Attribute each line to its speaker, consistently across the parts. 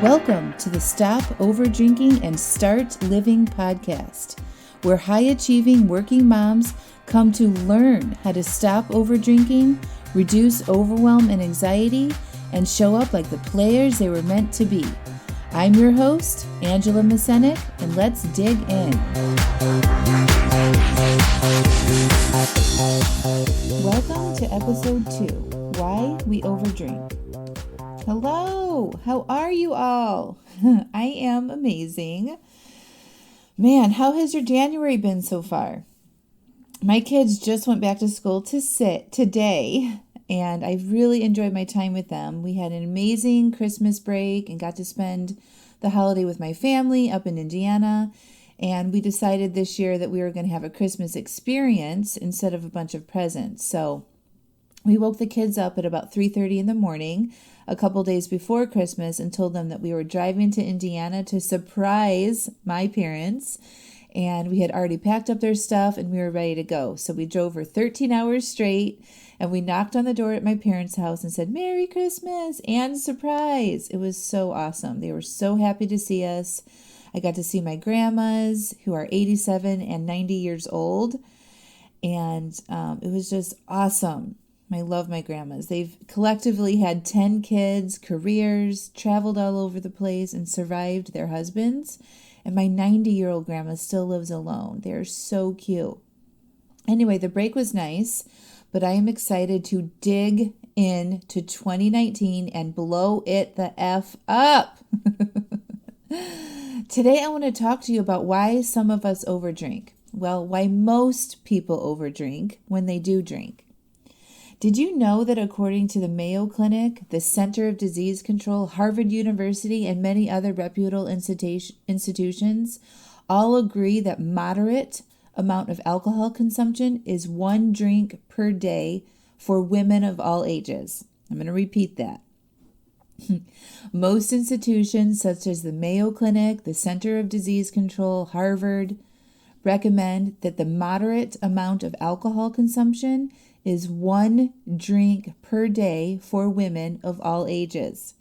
Speaker 1: Welcome to the Stop Overdrinking and Start Living podcast, where high-achieving working moms come to learn how to stop overdrinking, reduce overwhelm and anxiety, and show up like the players they were meant to be. I'm your host, Angela Mascenik, and let's dig in. Welcome to episode 2, Why We Overdrink. Hello, how are you all? I am amazing. Man, how has your January been so far? My kids just went back to school today, and I really enjoyed my time with them. We had an amazing Christmas break and got to spend the holiday with my family up in Indiana, and we decided this year that we were going to have a Christmas experience instead of a bunch of presents. So we woke the kids up at about 3:30 in the morning, a couple days before Christmas, and told them that we were driving to Indiana to surprise my parents. And we had already packed up their stuff and we were ready to go. So we drove for 13 hours straight and we knocked on the door at my parents' house and said, "Merry Christmas and surprise." It was so awesome. They were so happy to see us. I got to see my grandmas, who are 87 and 90 years old. And it was just awesome. I love my grandmas. They've collectively had 10 kids, careers, traveled all over the place, and survived their husbands. And my 90-year-old grandma still lives alone. They're so cute. Anyway, the break was nice, but I am excited to dig into 2019 and blow it the F up. Today, I want to talk to you about why some of us overdrink. Well, why most people overdrink when they do drink. Did you know that according to the Mayo Clinic, the Center of Disease Control, Harvard University, and many other reputable institutions all agree that moderate amount of alcohol consumption is 1 drink per day for women of all ages? I'm going to repeat that. Most institutions such as the Mayo Clinic, the Center of Disease Control, Harvard, recommend that the moderate amount of alcohol consumption is 1 drink per day for women of all ages.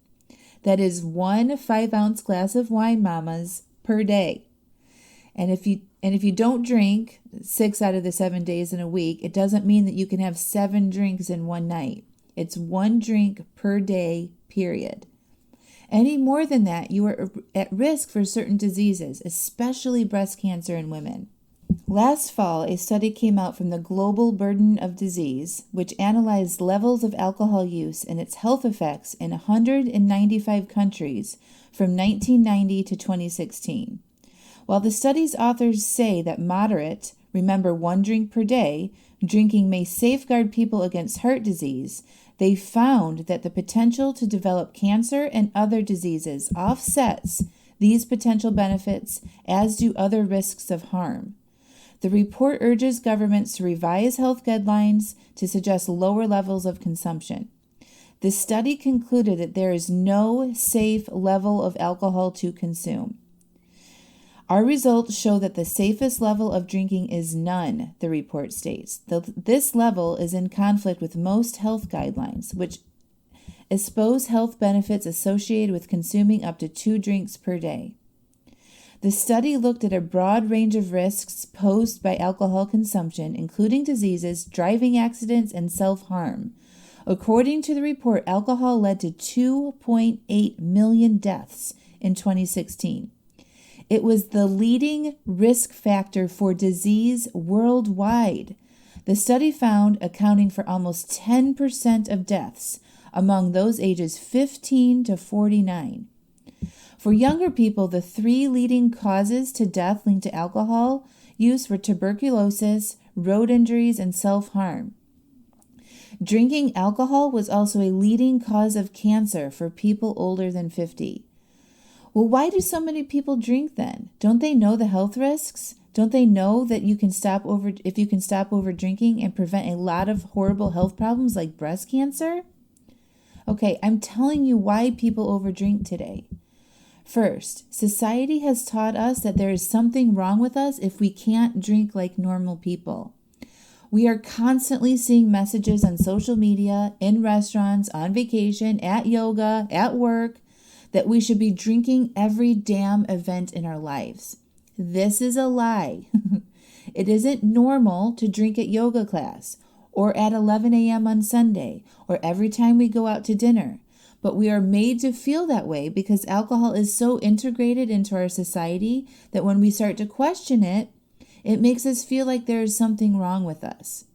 Speaker 1: That is 1 5-ounce glass of wine, mamas, per day. And if you don't drink 6 out of the 7 days in a week, it doesn't mean that you can have 7 drinks in one night. It's 1 drink per day, period. Any more than that, you are at risk for certain diseases, especially breast cancer in women. Last fall, a study came out from the Global Burden of Disease, which analyzed levels of alcohol use and its health effects in 195 countries from 1990 to 2016. While the study's authors say that moderate, remember 1 drink per day, drinking may safeguard people against heart disease, they found that the potential to develop cancer and other diseases offsets these potential benefits, as do other risks of harm. The report urges governments to revise health guidelines to suggest lower levels of consumption. The study concluded that there is no safe level of alcohol to consume. Our results show that the safest level of drinking is none, the report states. This level is in conflict with most health guidelines, which expose health benefits associated with consuming up to 2 drinks per day. The study looked at a broad range of risks posed by alcohol consumption, including diseases, driving accidents, and self-harm. According to the report, alcohol led to 2.8 million deaths in 2016. It was the leading risk factor for disease worldwide. The study found accounting for almost 10% of deaths among those ages 15 to 49. For younger people, the 3 leading causes to death linked to alcohol use were tuberculosis, road injuries, and self-harm. Drinking alcohol was also a leading cause of cancer for people older than 50. Well, why do so many people drink then? Don't they know the health risks? Don't they know that if you can stop over drinking and prevent a lot of horrible health problems like breast cancer? Okay, I'm telling you why people overdrink today. First, society has taught us that there is something wrong with us if we can't drink like normal people. We are constantly seeing messages on social media, in restaurants, on vacation, at yoga, at work, that we should be drinking every damn event in our lives. This is a lie. It isn't normal to drink at yoga class or at 11 a.m. on Sunday or every time we go out to dinner. But we are made to feel that way because alcohol is so integrated into our society that when we start to question it, it makes us feel like there is something wrong with us.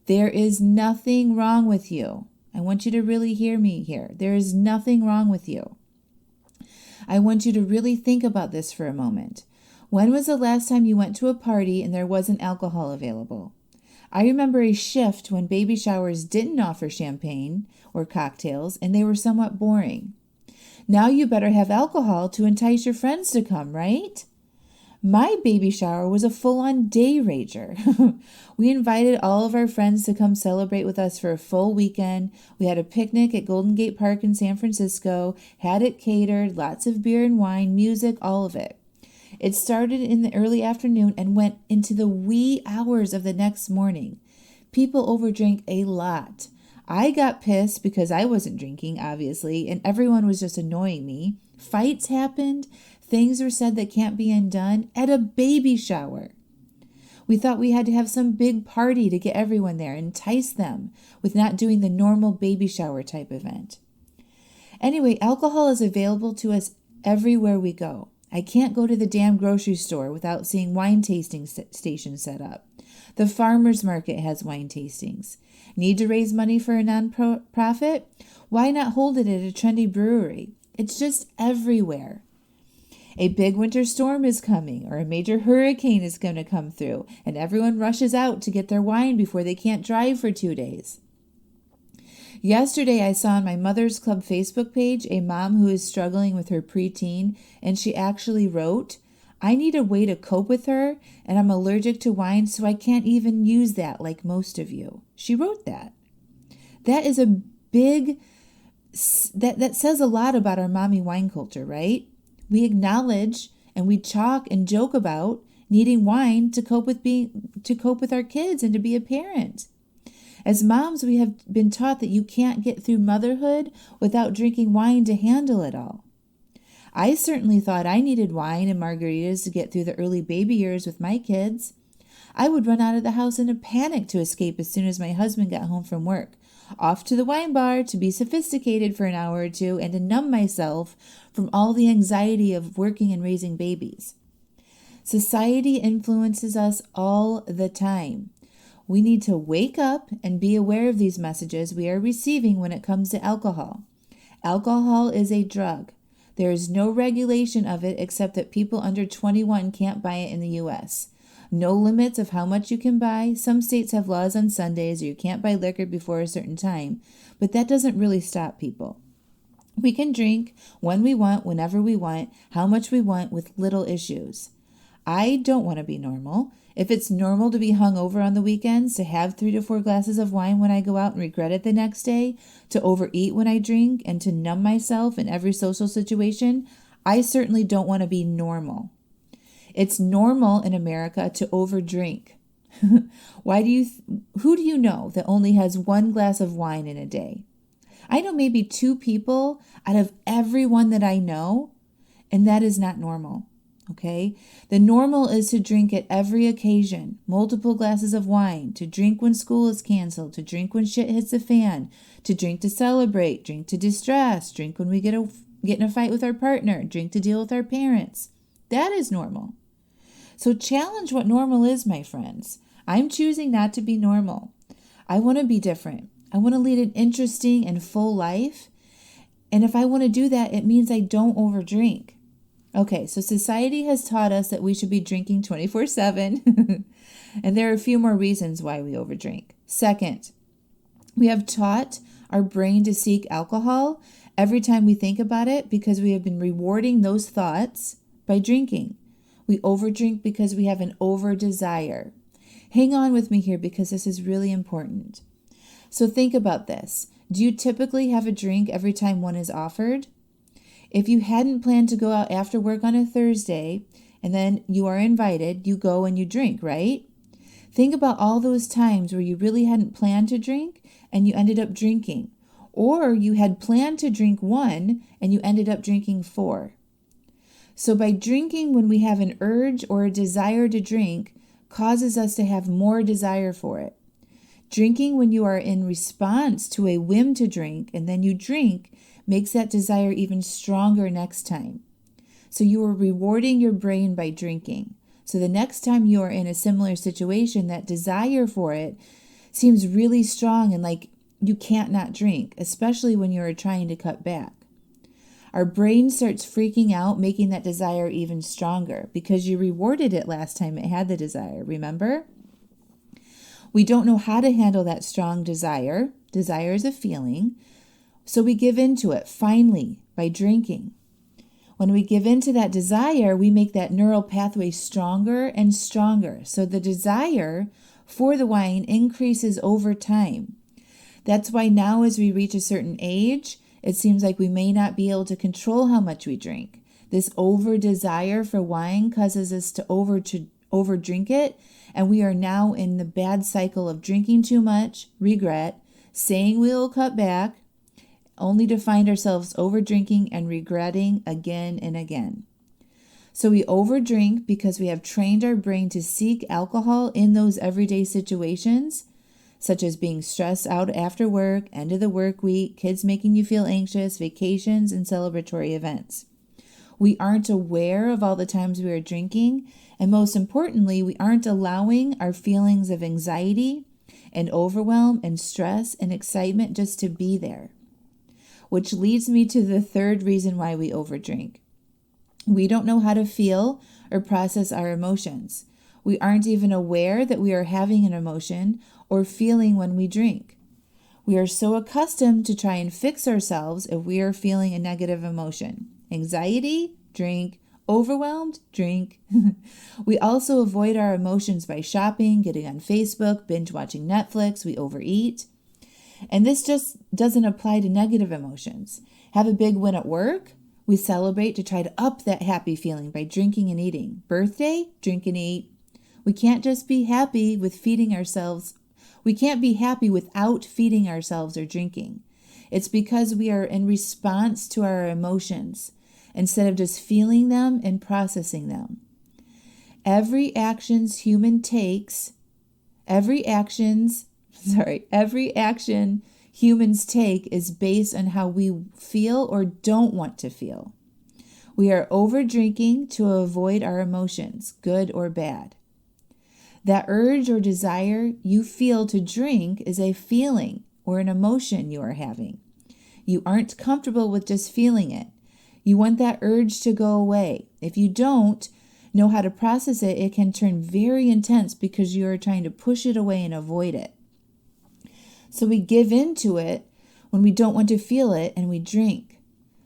Speaker 1: There is nothing wrong with you. I want you to really hear me here. There is nothing wrong with you. I want you to really think about this for a moment. When was the last time you went to a party and there wasn't alcohol available? I remember a shift when baby showers didn't offer champagne or cocktails and they were somewhat boring. Now you better have alcohol to entice your friends to come, right? My baby shower was a full-on day rager. We invited all of our friends to come celebrate with us for a full weekend. We had a picnic at Golden Gate Park in San Francisco, had it catered, lots of beer and wine, music, all of it. It started in the early afternoon and went into the wee hours of the next morning. People overdrank a lot. I got pissed because I wasn't drinking, obviously, and everyone was just annoying me. Fights happened. Things were said that can't be undone at a baby shower. We thought we had to have some big party to get everyone there, entice them with not doing the normal baby shower type event. Anyway, alcohol is available to us everywhere we go. I can't go to the damn grocery store without seeing wine tasting stations set up. The farmer's market has wine tastings. Need to raise money for a non-profit? Why not hold it at a trendy brewery? It's just everywhere. A big winter storm is coming, or a major hurricane is going to come through, and everyone rushes out to get their wine before they can't drive for 2 days. Yesterday, I saw on my Mother's Club Facebook page a mom who is struggling with her preteen, and she actually wrote, "I need a way to cope with her, and I'm allergic to wine, so I can't even use that like most of you." She wrote that. That is a big, that says a lot about our mommy wine culture, right? We acknowledge and we talk and joke about needing wine to cope with our kids and to be a parent. As moms, we have been taught that you can't get through motherhood without drinking wine to handle it all. I certainly thought I needed wine and margaritas to get through the early baby years with my kids. I would run out of the house in a panic to escape as soon as my husband got home from work. Off to the wine bar to be sophisticated for an hour or two and to numb myself from all the anxiety of working and raising babies. Society influences us all the time. We need to wake up and be aware of these messages we are receiving when it comes to alcohol. Alcohol is a drug. There is no regulation of it except that people under 21 can't buy it in the U.S. No limits of how much you can buy. Some states have laws on Sundays or you can't buy liquor before a certain time, but that doesn't really stop people. We can drink when we want, whenever we want, how much we want with little issues. I don't want to be normal. If it's normal to be hungover on the weekends, to have 3 to 4 glasses of wine when I go out and regret it the next day, to overeat when I drink, and to numb myself in every social situation, I certainly don't want to be normal. It's normal in America to overdrink. Who do you know that only has 1 glass of wine in a day? I know maybe 2 people out of everyone that I know, and that is not normal. Okay? The normal is to drink at every occasion, multiple glasses of wine, to drink when school is canceled, to drink when shit hits the fan, to drink to celebrate, drink to distress, drink when we get in a fight with our partner, drink to deal with our parents. That is normal. So challenge what normal is, my friends. I'm choosing not to be normal. I want to be different. I want to lead an interesting and full life. And if I want to do that, it means I don't overdrink. Okay, so society has taught us that we should be drinking 24/7. And there are a few more reasons why we overdrink. Second, we have taught our brain to seek alcohol every time we think about it because we have been rewarding those thoughts by drinking. We overdrink because we have an over-desire. Hang on with me here because this is really important. So think about this. Do you typically have a drink every time one is offered? If you hadn't planned to go out after work on a Thursday and then you are invited, you go and you drink, right? Think about all those times where you really hadn't planned to drink and you ended up drinking. Or you had planned to drink 1 and you ended up drinking 4. So by drinking when we have an urge or a desire to drink causes us to have more desire for it. Drinking when you are in response to a whim to drink and then you drink makes that desire even stronger next time. So you are rewarding your brain by drinking. So the next time you are in a similar situation, that desire for it seems really strong and like you can't not drink, especially when you are trying to cut back. Our brain starts freaking out, making that desire even stronger because you rewarded it last time it had the desire, remember? We don't know how to handle that strong desire. Desire is a feeling. So we give into it finally by drinking. When we give into that desire, we make that neural pathway stronger and stronger. So the desire for the wine increases over time. That's why now as we reach a certain age, it seems like we may not be able to control how much we drink. This over desire for wine causes us to over drink it, and we are now in the bad cycle of drinking too much, regret, saying we will cut back, only to find ourselves over drinking and regretting again and again. So we overdrink because we have trained our brain to seek alcohol in those everyday situations, such as being stressed out after work, end of the work week, kids making you feel anxious, vacations, and celebratory events. We aren't aware of all the times we are drinking, and most importantly, we aren't allowing our feelings of anxiety and overwhelm and stress and excitement just to be there. Which leads me to the third reason why we overdrink. We don't know how to feel or process our emotions. We aren't even aware that we are having an emotion or feeling when we drink. We are so accustomed to try and fix ourselves if we are feeling a negative emotion. Anxiety, drink. Overwhelmed, drink. We also avoid our emotions by shopping, getting on Facebook, binge watching Netflix. We overeat. And this just doesn't apply to negative emotions. Have a big win at work? We celebrate to try to up that happy feeling by drinking and eating. Birthday? Drink and eat. We can't just be happy with feeding ourselves. We can't be happy without feeding ourselves or drinking. It's because we are in response to our emotions instead of just feeling them and processing them. Every action humans take is based on how we feel or don't want to feel. We are over drinking to avoid our emotions, good or bad. That urge or desire you feel to drink is a feeling or an emotion you are having. You aren't comfortable with just feeling it. You want that urge to go away. If you don't know how to process it, it can turn very intense because you are trying to push it away and avoid it. So we give into it when we don't want to feel it and we drink.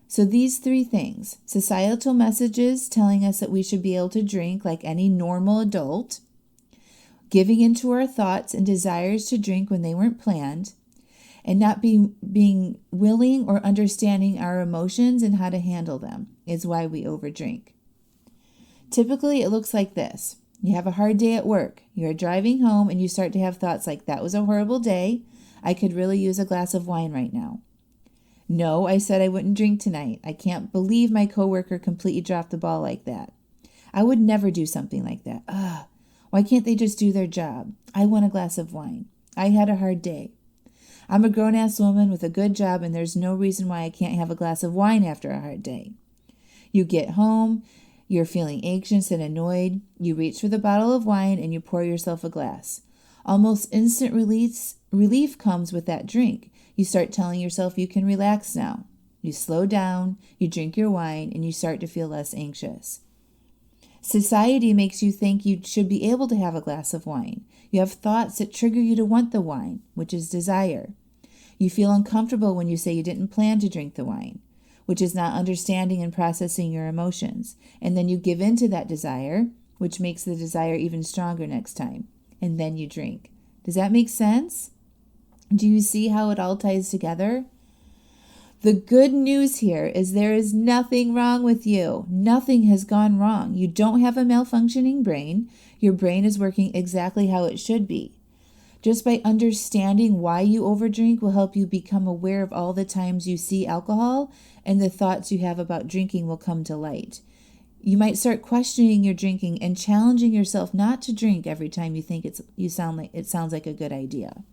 Speaker 1: So these three things: societal messages telling us that we should be able to drink like any normal adult, giving into our thoughts and desires to drink when they weren't planned, and not being willing or understanding our emotions and how to handle them is why we overdrink. Typically, it looks like this. You have a hard day at work. You're driving home and you start to have thoughts like, that was a horrible day. I could really use a glass of wine right now. No, I said I wouldn't drink tonight. I can't believe my coworker completely dropped the ball like that. I would never do something like that. Why can't they just do their job? I want a glass of wine. I had a hard day. I'm a grown-ass woman with a good job, and there's no reason why I can't have a glass of wine after a hard day. You get home, you're feeling anxious and annoyed. You reach for the bottle of wine, and you pour yourself a glass. Almost instant relief comes with that drink. You start telling yourself you can relax now. You slow down, you drink your wine, and you start to feel less anxious. Society makes you think you should be able to have a glass of wine. You have thoughts that trigger you to want the wine, which is desire. You feel uncomfortable when you say you didn't plan to drink the wine, which is not understanding and processing your emotions. And then you give in to that desire, which makes the desire even stronger next time. And then you drink. Does that make sense? Do you see how it all ties together? The good news here is there is nothing wrong with you. Nothing has gone wrong. You don't have a malfunctioning brain. Your brain is working exactly how it should be. Just by understanding why you overdrink will help you become aware of all the times you see alcohol, and the thoughts you have about drinking will come to light. You might start questioning your drinking and challenging yourself not to drink every time you think it sounds like a good idea.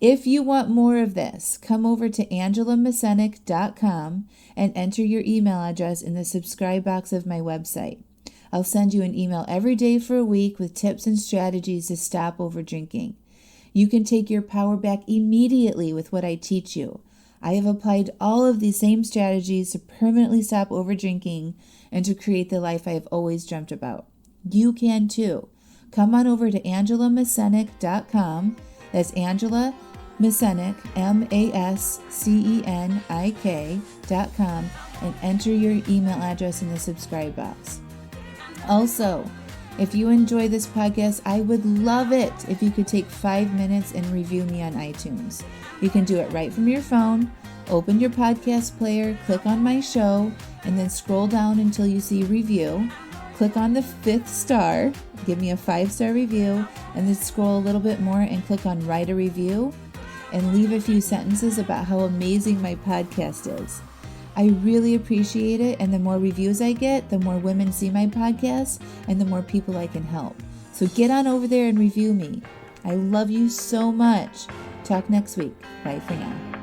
Speaker 1: If you want more of this, come over to AngelaMascenik.com and enter your email address in the subscribe box of my website. I'll send you an email every day for a week with tips and strategies to stop overdrinking. You can take your power back immediately with what I teach you. I have applied all of these same strategies to permanently stop overdrinking and to create the life I have always dreamt about. You can too. Come on over to AngelaMascenik.com. That's Angela Mascenik, MASCENIK.com, and enter your email address in the subscribe box. Also, if you enjoy this podcast, I would love it if you could take 5 minutes and review me on iTunes. You can do it right from your phone. Open your podcast player, click on my show, and then scroll down until you see review. Click on the 5th star, give me a 5-star review, and then scroll a little bit more and click on write a review and leave a few sentences about how amazing my podcast is. I really appreciate it, and the more reviews I get, the more women see my podcast and the more people I can help. So get on over there and review me. I love you so much. Talk next week. Bye for now.